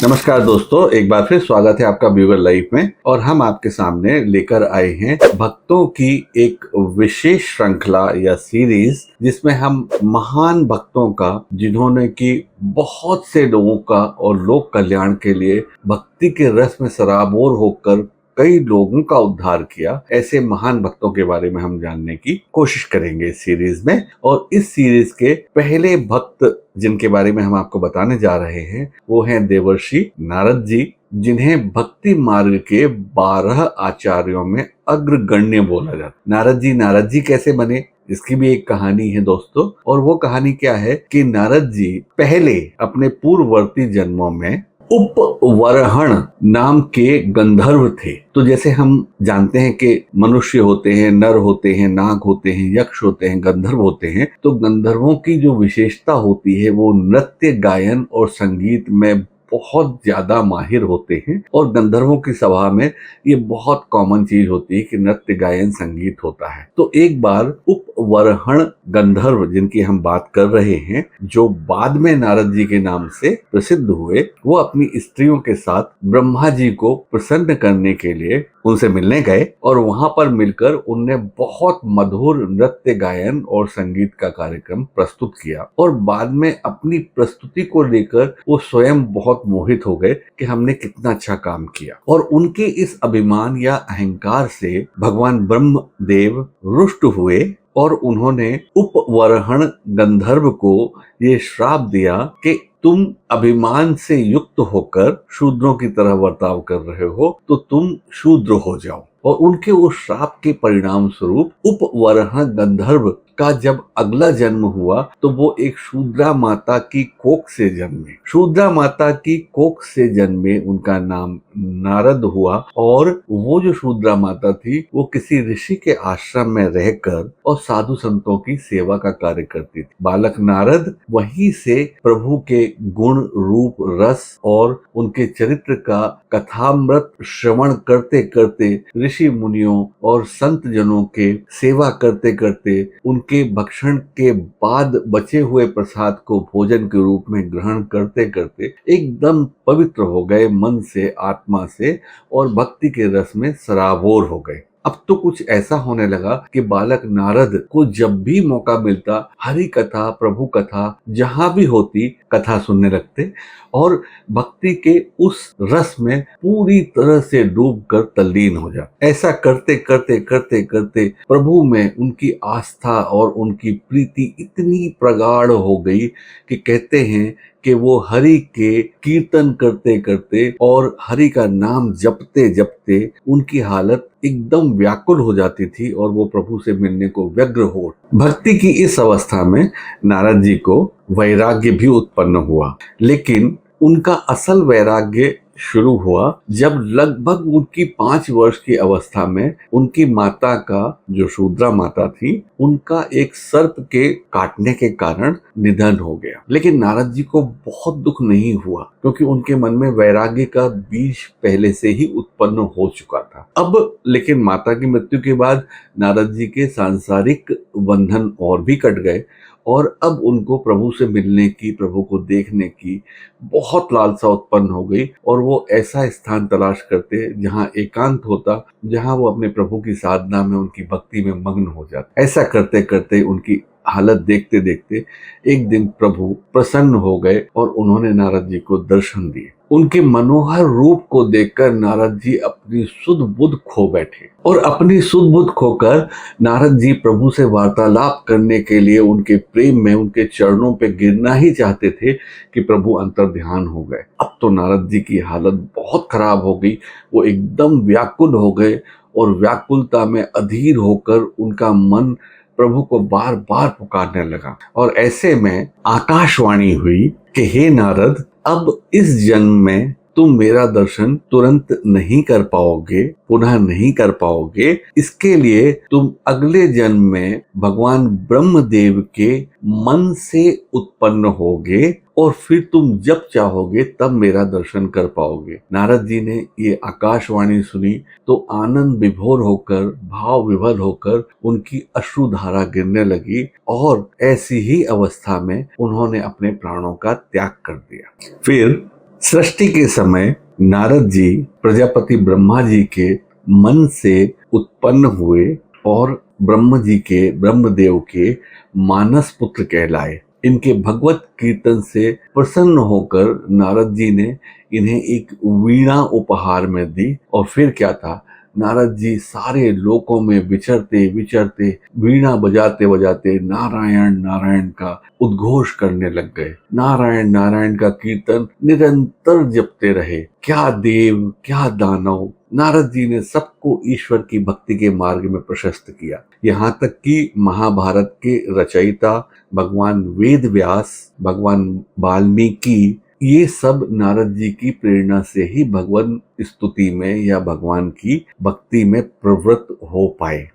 नमस्कार दोस्तों, एक बार फिर स्वागत है आपका व्यूअर लाइफ में। और हम आपके सामने लेकर आए हैं भक्तों की एक विशेष श्रृंखला या सीरीज, जिसमें हम महान भक्तों का, जिन्होंने कि बहुत से लोगों का और लोक कल्याण के लिए भक्ति के रस में सराबोर होकर कई लोगों का उद्धार किया, ऐसे महान भक्तों के बारे में हम जानने की कोशिश करेंगे इस सीरीज में। और इस सीरीज के पहले भक्त जिनके बारे में हम आपको बताने जा रहे हैं वो हैं देवर्षि नारद जी, जिन्हें भक्ति मार्ग के 12 आचार्यों में अग्रगण्य बोला जाता है। नारद जी कैसे बने, इसकी भी एक कहानी है दोस्तों। और वो कहानी क्या है कि नारद जी पहले अपने पूर्ववर्ती जन्मों में उपवरहण नाम के गंधर्व थे। तो जैसे हम जानते हैं कि मनुष्य होते हैं, नर होते हैं, नाग होते हैं, यक्ष होते हैं, गंधर्व होते हैं। तो गंधर्वों की जो विशेषता होती है वो नृत्य, गायन और संगीत में बहुत ज्यादा माहिर होते हैं। और गंधर्वों की सभा में ये बहुत कॉमन चीज होती है कि नृत्य, गायन, संगीत होता है। तो एक बार उपवरहण गंधर्व, जिनकी हम बात कर रहे हैं, जो बाद में नारद जी के नाम से प्रसिद्ध हुए, वो अपनी स्त्रियों के साथ ब्रह्मा जी को प्रसन्न करने के लिए उनसे मिलने गए। और वहां पर मिलकर उनने बहुत मधुर नृत्य, गायन और संगीत का कार्यक्रम प्रस्तुत किया। और बाद में अपनी प्रस्तुति को लेकर वो स्वयं बहुत मोहित हो गए कि हमने कितना अच्छा काम किया। और उनके इस अभिमान या अहंकार से भगवान ब्रह्मदेव रुष्ट हुए और उन्होंने उपवरहण गंधर्व को ये श्राप दिया कि तुम अभिमान से युक्त होकर शूद्रों की तरह बर्ताव कर रहे हो, तो तुम शूद्र हो जाओ। और उनके उस श्राप के परिणाम स्वरूप उपवरहण गंधर्व का जब अगला जन्म हुआ तो वो एक शूद्रा माता की कोख से जन्मे। शूद्रा माता की कोख से जन्मे उनका नाम नारद हुआ। और वो जो शूद्रा माता थी वो किसी ऋषि के आश्रम में रहकर और साधु संतों की सेवा का कार्य करती थी। बालक नारद वहीं से प्रभु के गुण, रूप, रस और उनके चरित्र का कथामृत श्रवण करते करते ऋषि मुनियों और संत जनों के सेवा करते करते उनके भक्षण के बाद बचे हुए प्रसाद को भोजन के रूप में ग्रहण करते करते एकदम पवित्र हो गए, मन से, आत्मा से, और भक्ति के रस में सराबोर हो गए। अब तो कुछ ऐसा होने लगा कि बालक नारद को जब भी मौका मिलता हरि कथा, प्रभु कथा जहां भी होती, कथा सुनने लगते और भक्ति के उस रस में पूरी तरह से डूबकर तल्लीन हो जाते। ऐसा करते करते करते करते प्रभु में उनकी आस्था और उनकी प्रीति इतनी प्रगाढ़ हो गई कि कहते हैं कि वो हरि के कीर्तन करते करते और हरि का नाम जपते जपते उनकी हालत एकदम व्याकुल हो जाती थी और वो प्रभु से मिलने को व्यग्र हो। भक्ति की इस अवस्था में नारद जी को वैराग्य भी उत्पन्न हुआ, लेकिन उनका असल वैराग्य शुरू हुआ जब लगभग उनकी 5 वर्ष की अवस्था में उनकी माता का, जो शूद्रा माता थी, उनका एक सर्प के काटने के कारण निधन हो गया। लेकिन नारद जी को बहुत दुख नहीं हुआ क्योंकि उनके मन में वैराग्य का बीज पहले से ही उत्पन्न हो चुका था। अब लेकिन माता की मृत्यु के बाद नारद जी के सांसारिक बंधन और भी कट गए और अब उनको प्रभु से मिलने की, प्रभु को देखने की बहुत लालसा उत्पन्न हो गई। और वो ऐसा स्थान तलाश करते जहां एकांत होता, जहां वो अपने प्रभु की साधना में, उनकी भक्ति में मग्न हो जाते। ऐसा करते करते उनकी हालत देखते देखते एक दिन प्रभु प्रसन्न हो गए और उन्होंने नारद जी को दर्शन दिए। उनके मनोहर रूप को देखकर नारद जी अपनी सुध बुध खो बैठे और अपनी सुध बुध खोकर नारद जी प्रभु से वार्तालाप करने के लिए उनके प्रेम में उनके चरणों पे गिरना ही चाहते थे कि प्रभु अंतर्ध्यान हो गए। अब तो नारद जी की हालत बहुत खराब हो गई, वो एकदम व्याकुल हो गए और व्याकुलता में अधीर होकर उनका मन प्रभु को बार बार पुकारने लगा। और ऐसे में आकाशवाणी हुई कि हे नारद, अब इस जन्म में तुम मेरा दर्शन तुरंत नहीं कर पाओगे, पुनः नहीं कर पाओगे। इसके लिए तुम अगले जन्म में भगवान ब्रह्मदेव के मन से उत्पन्न होगे और फिर तुम जब चाहोगे तब मेरा दर्शन कर पाओगे। नारद जी ने ये आकाशवाणी सुनी तो आनंद विभोर होकर, भाव विभोर होकर उनकी अश्रुधारा गिरने लगी और ऐसी ही अवस्था में उन्होंने अपने प्राणों का त्याग कर दिया। फिर सृष्टि के समय नारद जी प्रजापति ब्रह्मा जी के मन से उत्पन्न हुए और ब्रह्मदेव के मानस पुत्र कहलाए। इनके भगवत कीर्तन से प्रसन्न होकर नारद जी ने इन्हें एक वीणा उपहार में दी। और फिर क्या था, नारद जी सारे लोकों में विचरते विचरते वीणा बजाते बजाते नारायण नारायण का उद्घोष करने लग गए। नारायण नारायण का कीर्तन निरंतर जपते रहे। क्या देव क्या दानव, नारद जी ने सबको ईश्वर की भक्ति के मार्ग में प्रशस्त किया। यहाँ तक कि महाभारत के रचयिता भगवान वेद व्यास, भगवान वाल्मीकि, ये सब नारद जी की प्रेरणा से ही भगवान स्तुति में या भगवान की भक्ति में प्रवृत्त हो पाए।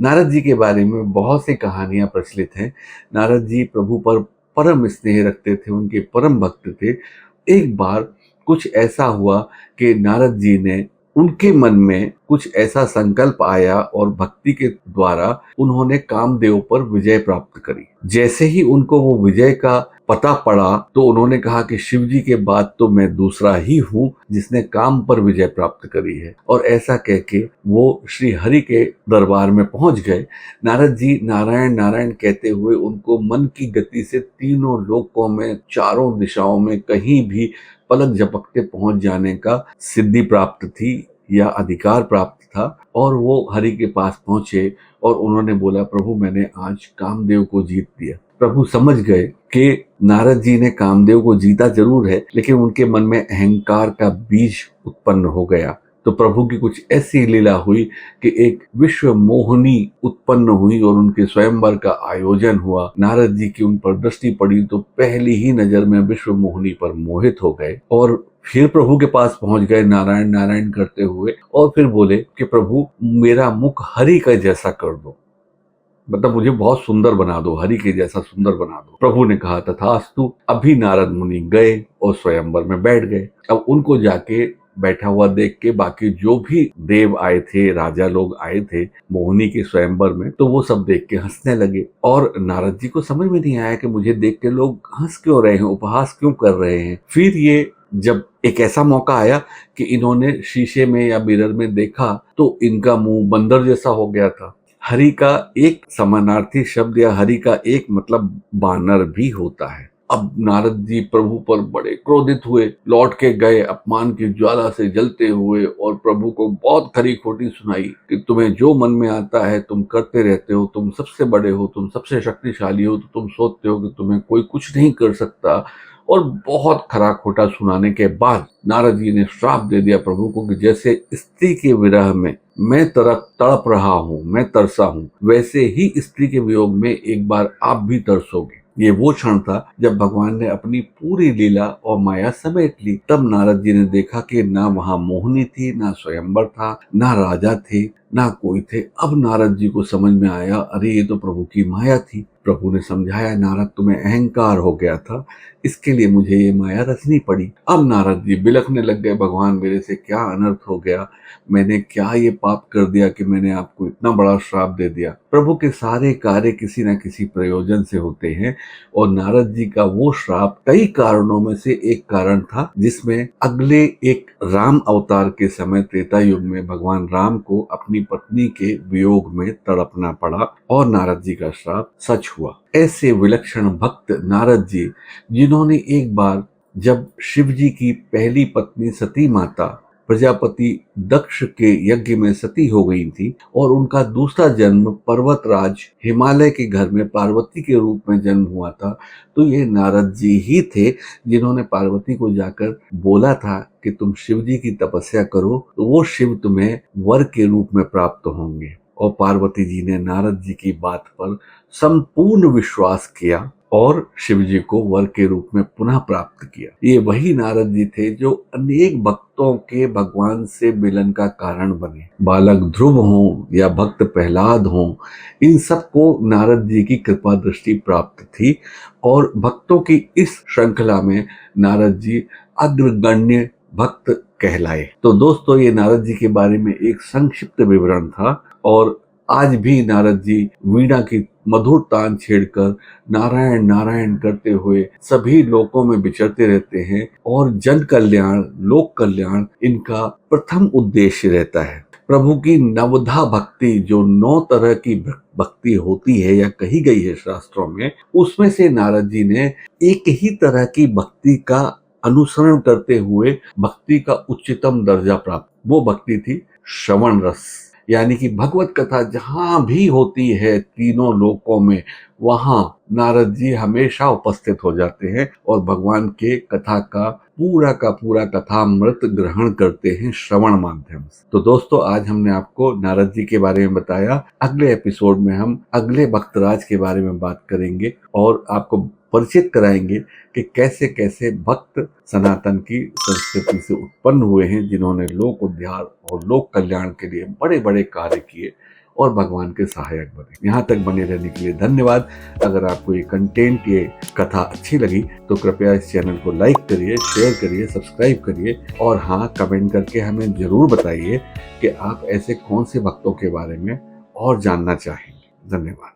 नारद जी के बारे में बहुत सी कहानियां प्रचलित हैं। नारद जी प्रभु पर परम स्नेह रखते थे, उनके परम भक्त थे। एक बार कुछ ऐसा हुआ कि नारद जी ने, उनके मन में कुछ ऐसा संकल्प आया और भक्ति के द्वारा उन्होंने कामदेव पर विजय प्राप्त करी। जैसे ही उनको वो विजय का पता पड़ा तो उन्होंने कहा कि शिव जी के बाद तो मैं दूसरा ही हूँ जिसने काम पर विजय प्राप्त करी है। और ऐसा कह के वो श्री हरि के दरबार में पहुंच गए। नारद जी नारायण नारायण कहते हुए उनको मन की गति से तीनों लोकों में, चारों दिशाओं में कहीं भी पलक झपकते पहुंच जाने का सिद्धि प्राप्त थी या अधिकार प्राप्त था। और वो हरि के पास पहुंचे और उन्होंने बोला, प्रभु मैंने आज कामदेव को जीत दिया। प्रभु समझ गए कि नारद जी ने कामदेव को जीता जरूर है, लेकिन उनके मन में अहंकार का बीज उत्पन्न हो गया। तो प्रभु की कुछ ऐसी लीला हुई कि एक विश्व मोहिनी उत्पन्न हुई और उनके स्वयंवर का आयोजन हुआ। नारद जी की उन पर दृष्टि पड़ी तो पहली ही नजर में विश्व मोहिनी पर मोहित हो गए और फिर प्रभु के पास पहुंच गए नारायण नारायण करते हुए और फिर बोले कि प्रभु मेरा मुख हरि का जैसा कर दो, मतलब मुझे बहुत सुंदर बना दो, हरि के जैसा सुंदर बना दो। प्रभु ने कहा तथास्तु। अभी नारद मुनि गए और स्वयंवर में बैठ गए। अब उनको जाके बैठा हुआ देख के बाकी जो भी देव आए थे, राजा लोग आए थे मोहिनी के स्वयंवर में, तो वो सब देख के हंसने लगे। और नारद जी को समझ में नहीं आया कि मुझे देख के लोग हंस क्यों रहे हैं, उपहास क्यों कर रहे हैं। फिर ये जब एक ऐसा मौका आया कि इन्होंने शीशे में या मिरर में देखा तो इनका मुंह बंदर जैसा हो गया था। हरि का एक समानार्थी शब्द या हरि का एक मतलब बानर भी होता है। अब नारद जी प्रभु पर बड़े क्रोधित हुए, लौट के गए अपमान की ज्वाला से जलते हुए और प्रभु को बहुत खरी खोटी सुनाई कि तुम्हें जो मन में आता है तुम करते रहते हो, तुम सबसे बड़े हो, तुम सबसे शक्तिशाली हो, तो तुम सोचते हो कि तुम्हें कोई कुछ नहीं कर सकता। और बहुत खरा खोटा सुनाने के बाद नारद जी ने श्राप दे दिया प्रभु को कि जैसे स्त्री के विरह में मैं तड़प रहा हूँ, मैं तरसा हूँ, वैसे ही स्त्री के वियोग में एक बार आप भी तरसोगे। ये वो क्षण था जब भगवान ने अपनी पूरी लीला और माया समेट ली। तब नारद जी ने देखा कि ना वहां मोहिनी थी, ना स्वयंवर था, ना राजा थे, ना कोई थे। अब नारद जी को समझ में आया, अरे ये तो प्रभु की माया थी। प्रभु ने समझाया, नारद तुम्हें अहंकार हो गया था, इसके लिए मुझे ये माया रचनी पड़ी। अब नारद जी बिलखने लग गए, भगवान मेरे से क्या अनर्थ हो गया, मैंने क्या ये पाप कर दिया कि मैंने आपको इतना बड़ा श्राप दे दिया। प्रभु के सारे कार्य किसी न किसी प्रयोजन से होते हैं और नारद जी का वो श्राप कई कारणों में से एक कारण था, जिसमें अगले एक राम अवतार के समय त्रेता युग में भगवान राम को अपनी पत्नी के वियोग में तड़पना पड़ा और नारद जी का श्राप सच हुआ। ऐसे विलक्षण भक्त नारद जी, जिन्होंने एक बार जब शिव जी की पहली पत्नी सती माता प्रजापति दक्ष के यज्ञ में सती हो गई थी और उनका दूसरा जन्म पर्वतराज हिमालय के घर में पार्वती के रूप में जन्म हुआ था, तो ये नारद जी ही थे जिन्होंने पार्वती को जाकर बोला था कि तुम शिव जी की तपस्या करो तो वो शिव तुम्हें वर के रूप में प्राप्त होंगे। और पार्वती जी ने नारद जी की बात पर संपूर्ण विश्वास किया और शिव जी को वर के रूप में पुनः प्राप्त किया। ये वही नारद जी थे जो अनेक भक्तों के भगवान से मिलन का कारण बने। बालक ध्रुव हों या भक्त प्रहलाद हों, इन सबको नारद जी की कृपा दृष्टि प्राप्त थी और भक्तों की इस श्रृंखला में नारद जी अग्रगण्य भक्त कहलाए। तो दोस्तों, ये नारद जी के बारे में एक संक्षिप्त विवरण था और आज भी नारद जी वीणा की मधुर तान छेड़कर नारायण नारायण करते हुए सभी लोकों में विचरते रहते हैं और जन कल्याण, लोक कल्याण इनका प्रथम उद्देश्य रहता है। प्रभु की नवधा भक्ति, जो 9 तरह की भक्ति होती है या कही गई है शास्त्रों में, उसमें से नारद जी ने एक ही तरह की भक्ति का अनुसरण करते हुए भक्ति का उच्चतम दर्जा प्राप्त। वो भक्ति थी श्रवण रस, यानी कि भगवत कथा जहां भी होती है तीनों लोकों में, वहां नारद जी हमेशा उपस्थित हो जाते हैं और भगवान के कथा का पूरा कथामृत ग्रहण करते हैं श्रवण माध्यम से। तो दोस्तों, आज हमने आपको नारद जी के बारे में बताया। अगले एपिसोड में हम अगले भक्तराज के बारे में बात करेंगे और आपको परिचित कराएंगे कि कैसे कैसे भक्त सनातन की संस्कृति से उत्पन्न हुए हैं, जिन्होंने लोक उद्धार और लोक कल्याण के लिए बड़े बड़े कार्य किए और भगवान के सहायक बने। यहाँ तक बने रहने के लिए धन्यवाद। अगर आपको ये कंटेंट, ये कथा अच्छी लगी तो कृपया इस चैनल को लाइक करिए, शेयर करिए, सब्सक्राइब करिए और हाँ, कमेंट करके हमें जरूर बताइए कि आप ऐसे कौन से भक्तों के बारे में और जानना चाहेंगे। धन्यवाद।